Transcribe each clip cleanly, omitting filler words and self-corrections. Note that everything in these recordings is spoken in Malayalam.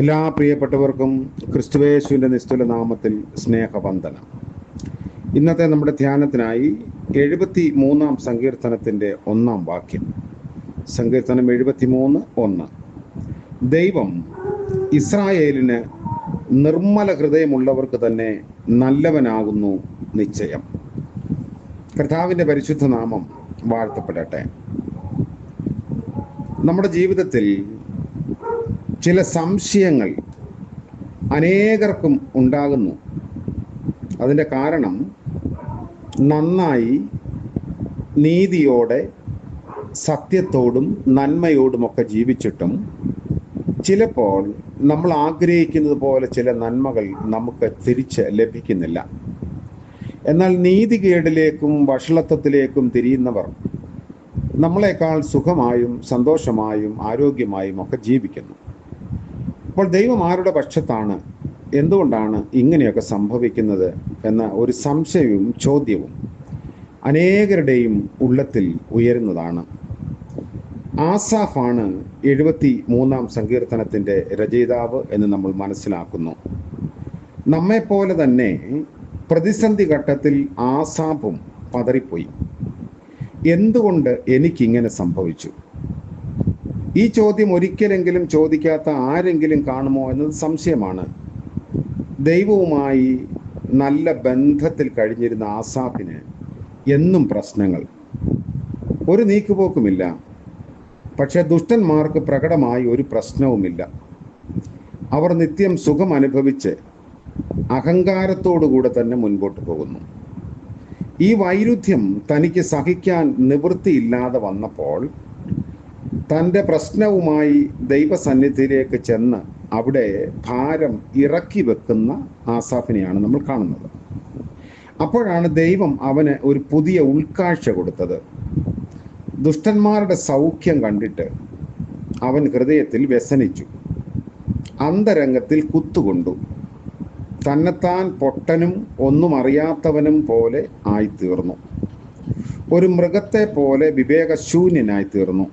എല്ലാ പ്രിയപ്പെട്ടവർക്കും ക്രിസ്തുവേശുവിൻ്റെ നിസ്തുല നാമത്തിൽ സ്നേഹവന്ദനം. ഇന്നത്തെ നമ്മുടെ ധ്യാനത്തിനായി 73 സങ്കീർത്തനത്തിൻ്റെ 1 വാക്യം. സങ്കീർത്തനം 73:1. ദൈവം ഇസ്രായേലിന് നിർമ്മല ഹൃദയമുള്ളവർക്ക് തന്നെ നല്ലവനാകുന്നു നിശ്ചയം. കർത്താവിൻ്റെ പരിശുദ്ധ നാമം വാഴ്ത്തപ്പെടട്ടെ. നമ്മുടെ ജീവിതത്തിൽ ചില സംശയങ്ങൾ അനേകർക്കും ഉണ്ടാകുന്നു. അതിൻ്റെ കാരണം നന്നായി നീതിയോടെ സത്യത്തോടും നന്മയോടുമൊക്കെ ജീവിച്ചിട്ടും ചിലപ്പോൾ നമ്മൾ ആഗ്രഹിക്കുന്നത് പോലെ ചില നന്മകൾ നമുക്ക് തിരിച്ച് ലഭിക്കുന്നില്ല. എന്നാൽ നീതികേടിലേക്കും വഷളത്വത്തിലേക്കും തിരിയുന്നവർ നമ്മളെക്കാൾ സുഖമായും സന്തോഷമായും ആരോഗ്യമായും ഒക്കെ ജീവിക്കുന്നു. അപ്പോൾ ദൈവം ആരുടെ പക്ഷത്താണ്? എന്തുകൊണ്ടാണ് ഇങ്ങനെയൊക്കെ സംഭവിക്കുന്നത് എന്ന ഒരു സംശയവും ചോദ്യവും അനേകരുടെയും ഉള്ളത്തിൽ ഉയരുന്നതാണ്. ആസാഫാണ് 73 സങ്കീർത്തനത്തിൻ്റെ രചയിതാവ് എന്ന് നമ്മൾ മനസ്സിലാക്കുന്നു. നമ്മെപ്പോലെ തന്നെ പ്രതിസന്ധി ഘട്ടത്തിൽ ആസാഫും പതറിപ്പോയി. എന്തുകൊണ്ട് എനിക്കിങ്ങനെ സംഭവിച്ചു? ഈ ചോദ്യം ഒരിക്കലെങ്കിലും ചോദിക്കാത്ത ആരെങ്കിലും കാണുമോ എന്നത് സംശയമാണ്. ദൈവവുമായി നല്ല ബന്ധത്തിൽ കഴിഞ്ഞിരുന്ന ആസാഫിന് എന്നും പ്രശ്നങ്ങൾ, ഒരു നീക്കുപോക്കുമില്ല. പക്ഷെ ദുഷ്ടന്മാർക്ക് പ്രകടമായി ഒരു പ്രശ്നവുമില്ല. അവർ നിത്യം സുഖം അനുഭവിച്ച് അഹങ്കാരത്തോടുകൂടെ തന്നെ മുൻപോട്ട് പോകുന്നു. ഈ വൈരുദ്ധ്യം തനിക്ക് സഹിക്കാൻ നിവൃത്തിയില്ലാതെ വന്നപ്പോൾ തൻ്റെ പ്രശ്നവുമായി ദൈവസന്നിധിയിലേക്ക് ചെന്ന് അവിടെ ഭാരം ഇറക്കി വെക്കുന്ന ആസാഫിനെയാണ് നമ്മൾ കാണുന്നത്. അപ്പോഴാണ് ദൈവം അവന് ഒരു പുതിയ ഉൾക്കാഴ്ച കൊടുത്തത്. ദുഷ്ടന്മാരുടെ സൗഖ്യം കണ്ടിട്ട് അവൻ ഹൃദയത്തിൽ വ്യസനിച്ചു, അന്തരംഗത്തിൽ കുത്തുകൊണ്ടു. തന്നെത്താൻ പൊട്ടനും ഒന്നും അറിയാത്തവനും പോലെ ആയിത്തീർന്നു. ഒരു മൃഗത്തെ പോലെ വിവേകശൂന്യനായി തീർന്നു.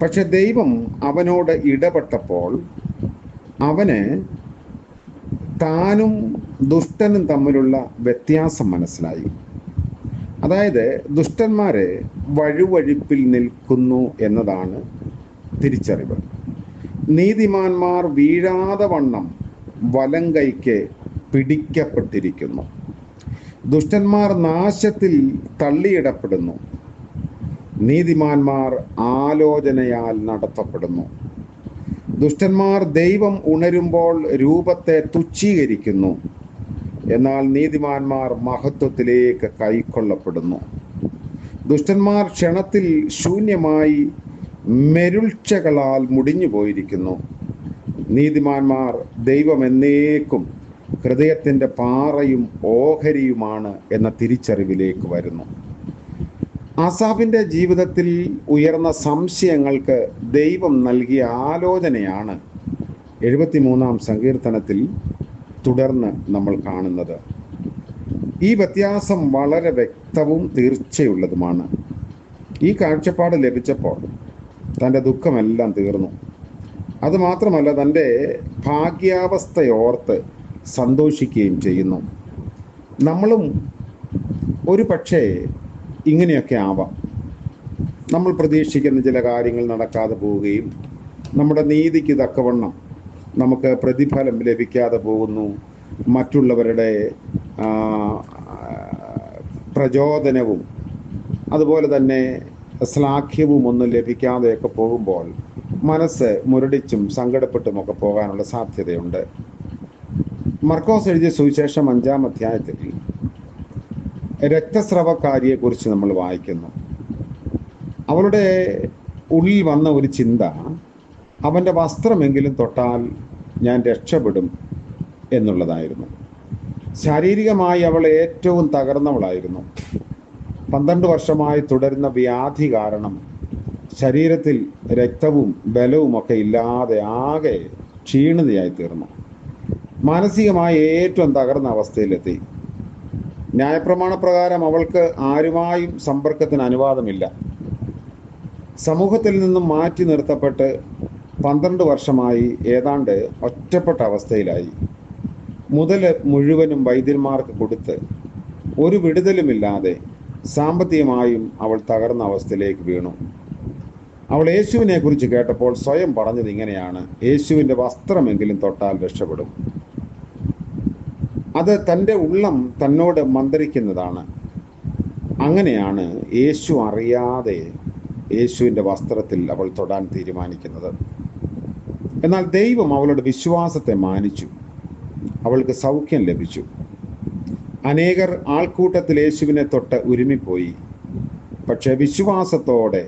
പക്ഷെ ദൈവം അവനോട് ഇടപെട്ടപ്പോൾ അവന് താനും ദുഷ്ടനും തമ്മിലുള്ള വ്യത്യാസം മനസ്സിലായി. അതായത് ദുഷ്ടന്മാരെ വഴുവഴുപ്പിൽ നിൽക്കുന്നു എന്നതാണ് തിരിച്ചറിവ്. നീതിമാന്മാർ വീഴാതെ വണ്ണം വലം കൈക്ക് പിടിക്കപ്പെട്ടിരിക്കുന്നു. ദുഷ്ടന്മാർ നാശത്തിൽ തള്ളിയിടപ്പെടുന്നു. നീതിമാന്മാർ ആലോചനയാൽ നടത്തപ്പെടുന്നു. ദുഷ്ടന്മാർ ദൈവം ഉണരുമ്പോൾ രൂപത്തെ തുച്ഛീകരിക്കുന്നു. എന്നാൽ നീതിമാന്മാർ മഹത്വത്തിലേക്ക് കൈക്കൊള്ളപ്പെടുന്നു. ദുഷ്ടന്മാർ ക്ഷണത്തിൽ ശൂന്യമായി മെരുൾച്ചകളാൽ മുടിഞ്ഞു പോയിരിക്കുന്നു. നീതിമാന്മാർ ദൈവം എന്നേക്കും ഹൃദയത്തിൻ്റെ പാറയും ഓഹരിയുമാണ് എന്ന തിരിച്ചറിവിലേക്ക് വരുന്നു. ആസാഫിൻ്റെ ജീവിതത്തിൽ ഉയർന്ന സംശയങ്ങൾക്ക് ദൈവം നൽകിയ ആലോചനയാണ് 73 സങ്കീർത്തനത്തിൽ തുടർന്ന് നമ്മൾ കാണുന്നത്. ഈ വ്യത്യാസം വളരെ വ്യക്തവും തീർച്ചയുള്ളതുമാണ്. ഈ കാഴ്ചപ്പാട് ലഭിച്ചപ്പോൾ തൻ്റെ ദുഃഖമെല്ലാം തീർന്നു. അതുമാത്രമല്ല, തൻ്റെ ഭാഗ്യാവസ്ഥയോർത്ത് സന്തോഷിക്കുകയും ചെയ്യുന്നു. നമ്മളും ഒരു പക്ഷേ ഇങ്ങനെയൊക്കെ ആവാം. നമ്മൾ പ്രതീക്ഷിക്കുന്ന ചില കാര്യങ്ങൾ നടക്കാതെ പോവുകയും നമ്മുടെ നീതിക്ക് തക്കവണ്ണം നമുക്ക് പ്രതിഫലം ലഭിക്കാതെ പോകുന്നു. മറ്റുള്ളവരുടെ പ്രചോദനവും അതുപോലെ തന്നെ ശ്ലാഘ്യവും ഒന്നും ലഭിക്കാതെയൊക്കെ പോകുമ്പോൾ മനസ്സ് മുരടിച്ചും സങ്കടപ്പെട്ടുമൊക്കെ പോകാനുള്ള സാധ്യതയുണ്ട്. മർക്കോസ് എഴുതിയ സുവിശേഷം 5 അധ്യായത്തിൽ രക്തസ്രവക്കാരിയെക്കുറിച്ച് നമ്മൾ വായിക്കുന്നു. അവളുടെ ഉള്ളിൽ വന്ന ഒരു ചിന്ത, അവൻ്റെ വസ്ത്രമെങ്കിലും തൊട്ടാൽ ഞാൻ രക്ഷപ്പെടും എന്നുള്ളതായിരുന്നു. ശാരീരികമായി അവൾ ഏറ്റവും തകർന്നവളായിരുന്നു. 12 വർഷമായി തുടരുന്ന വ്യാധി കാരണം ശരീരത്തിൽ രക്തവും ബലവുമൊക്കെ ഇല്ലാതെ ആകെ ക്ഷീണിതയായി തീർന്നു. മാനസികമായി ഏറ്റവും തകർന്ന അവസ്ഥയിലെത്തി. ന്യായപ്രമാണ പ്രകാരം അവൾക്ക് ആരുമായും സമ്പർക്കത്തിന് അനുവാദമില്ല. സമൂഹത്തിൽ നിന്നും മാറ്റി നിർത്തപ്പെട്ട് 12 വർഷമായി ഏതാണ്ട് ഒറ്റപ്പെട്ട അവസ്ഥയിലായി. മുതൽ മുഴുവനും വൈദ്യന്മാർക്ക് കൊടുത്ത് ഒരു വിടുതലുമില്ലാതെ സാമ്പത്തികമായും അവൾ തകർന്ന അവസ്ഥയിലേക്ക് വീണു. അവൾ യേശുവിനെ കുറിച്ച് കേട്ടപ്പോൾ സ്വയം പറഞ്ഞത് ഇങ്ങനെയാണ്: യേശുവിൻ്റെ വസ്ത്രമെങ്കിലും തൊട്ടാൽ രക്ഷപ്പെടും. അത് തൻ്റെ ഉള്ളം തന്നോട് മന്ത്രിക്കുന്നതാണ്. അങ്ങനെയാണ് യേശു അറിയാതെ യേശുവിൻ്റെ വസ്ത്രത്തിൽ അവൾ തൊടാൻ തീരുമാനിക്കുന്നത്. എന്നാൽ ദൈവം അവളുടെ വിശ്വാസത്തെ മാനിച്ചു. അവൾക്ക് സൗഖ്യം ലഭിച്ചു. അനേകർ ആൾക്കൂട്ടത്തിൽ യേശുവിനെ തൊട്ട് ഉരുമിപ്പോയി. പക്ഷെ വിശ്വാസത്തോടെ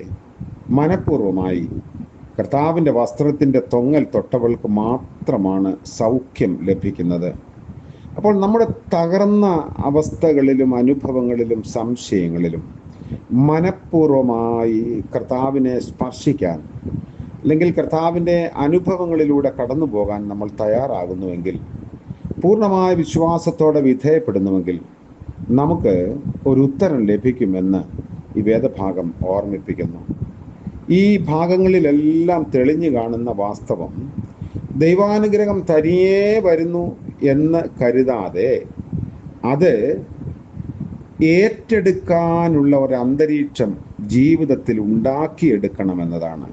മനഃപൂർവ്വമായി കർത്താവിൻ്റെ വസ്ത്രത്തിൻ്റെ തൊങ്ങൽ തൊട്ടവൾക്ക് മാത്രമാണ് സൗഖ്യം ലഭിക്കുന്നത്. അപ്പോൾ നമ്മുടെ തകർന്ന അവസ്ഥകളിലും അനുഭവങ്ങളിലും സംശയങ്ങളിലും മനഃപൂർവ്വമായി കർത്താവിനെ സ്പർശിക്കാൻ, അല്ലെങ്കിൽ കർത്താവിൻ്റെ അനുഭവങ്ങളിലൂടെ കടന്നു പോകാൻ നമ്മൾ തയ്യാറാകുന്നുവെങ്കിൽ, പൂർണ്ണമായ വിശ്വാസത്തോടെ വിധേയപ്പെടുന്നുവെങ്കിൽ നമുക്ക് ഒരു ഉത്തരം ലഭിക്കുമെന്ന് ഈ വേദഭാഗം ഓർമ്മിപ്പിക്കുന്നു. ഈ ഭാഗങ്ങളിലെല്ലാം തെളിഞ്ഞു കാണുന്ന വാസ്തവം, ദൈവാനുഗ്രഹം തനിയേ വരുന്നു എന്ന് കരുതാതെ അത് ഏറ്റെടുക്കാനുള്ള ഒരു അന്തരീക്ഷം ജീവിതത്തിൽ ഉണ്ടാക്കിയെടുക്കണമെന്നതാണ്.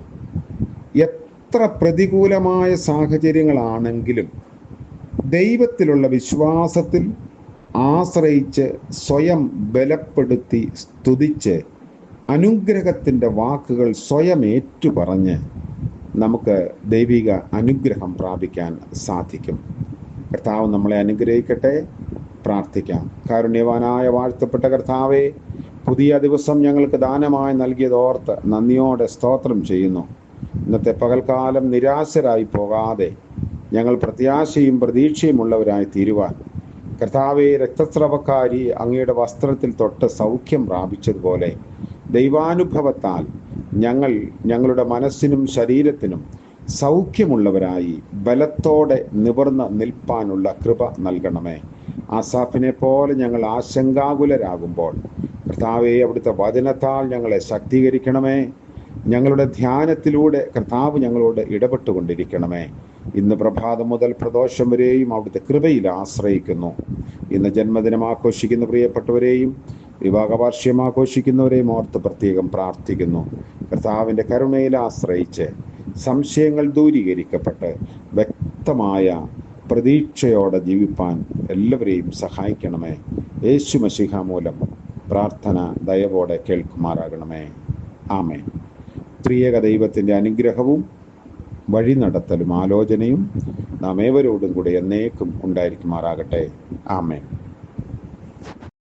എത്ര പ്രതികൂലമായ സാഹചര്യങ്ങളാണെങ്കിലും ദൈവത്തിലുള്ള വിശ്വാസത്തിൽ ആശ്രയിച്ച് സ്വയം ബലപ്പെടുത്തി സ്തുതിച്ച് അനുഗ്രഹത്തിൻ്റെ വാക്കുകൾ സ്വയം ഏറ്റുപറഞ്ഞ് നമുക്ക് ദൈവിക അനുഗ്രഹം പ്രാപിക്കാൻ സാധിക്കും. കർത്താവ് നമ്മളെ അനുഗ്രഹിക്കട്ടെ. പ്രാർത്ഥിക്കാം. കാരുണ്യവാനായ വാഴ്ത്തപ്പെട്ട കർത്താവേ, പുതിയ ദിവസം ഞങ്ങൾക്ക് ദാനമായി നൽകിയതോർത്ത് നന്ദിയോടെ സ്തോത്രം ചെയ്യുന്നു. ഇന്നത്തെ പകൽക്കാലം നിരാശരായി പോകാതെ ഞങ്ങൾ പ്രത്യാശയും പ്രതീക്ഷയുമുള്ളവരായി തീരുവാൻ, കർത്താവേ, രക്തസ്രവക്കാരി അങ്ങയുടെ വസ്ത്രത്തിൽ തൊട്ട് സൗഖ്യം പ്രാപിച്ചതുപോലെ ദൈവാനുഭവത്താൽ ഞങ്ങളുടെ മനസ്സിനും ശരീരത്തിനും സൗഖ്യമുള്ളവരായി ബലത്തോടെ നിവർന്ന് നിൽപ്പാനുള്ള കൃപ നൽകണമേ. ആസാഫിനെ പോലെ ഞങ്ങൾ ആശങ്കാകുലരാകുമ്പോൾ കർത്താവെ, അവിടുത്തെ വചനത്താൽ ഞങ്ങളെ ശക്തീകരിക്കണമേ. ഞങ്ങളുടെ ധ്യാനത്തിലൂടെ കർത്താവ് ഞങ്ങളോട് ഇടപെട്ടുകൊണ്ടിരിക്കണമേ. ഇന്ന് പ്രഭാതം മുതൽ പ്രദോഷം വരെയും അവിടുത്തെ കൃപയിൽ ആശ്രയിക്കുന്നു. ഇന്ന് ജന്മദിനം ആഘോഷിക്കുന്ന പ്രിയപ്പെട്ടവരെയും വിവാഹവാർഷികം ആഘോഷിക്കുന്നവരെയും ഓർത്ത് പ്രത്യേകം പ്രാർത്ഥിക്കുന്നു. കർത്താവിൻ്റെ കരുണയിൽ ആശ്രയിച്ച് സംശയങ്ങൾ ദൂരീകരിക്കപ്പെട്ട് വ്യക്തമായ പ്രതീക്ഷയോടെ ജീവിപ്പാൻ എല്ലാവരെയും സഹായിക്കണമേ. യേശു മശിഹ മൂലം പ്രാർത്ഥന ദയവോടെ കേൾക്കുമാറാകണമേ. ആമേൻ. ത്രിയേക ദൈവത്തിൻ്റെ അനുഗ്രഹവും വഴി നടത്തലും ആലോചനയും നാം ഏവരോടും കൂടി എന്നേക്കും ഉണ്ടായിരിക്കുമാറാകട്ടെ. ആമേൻ.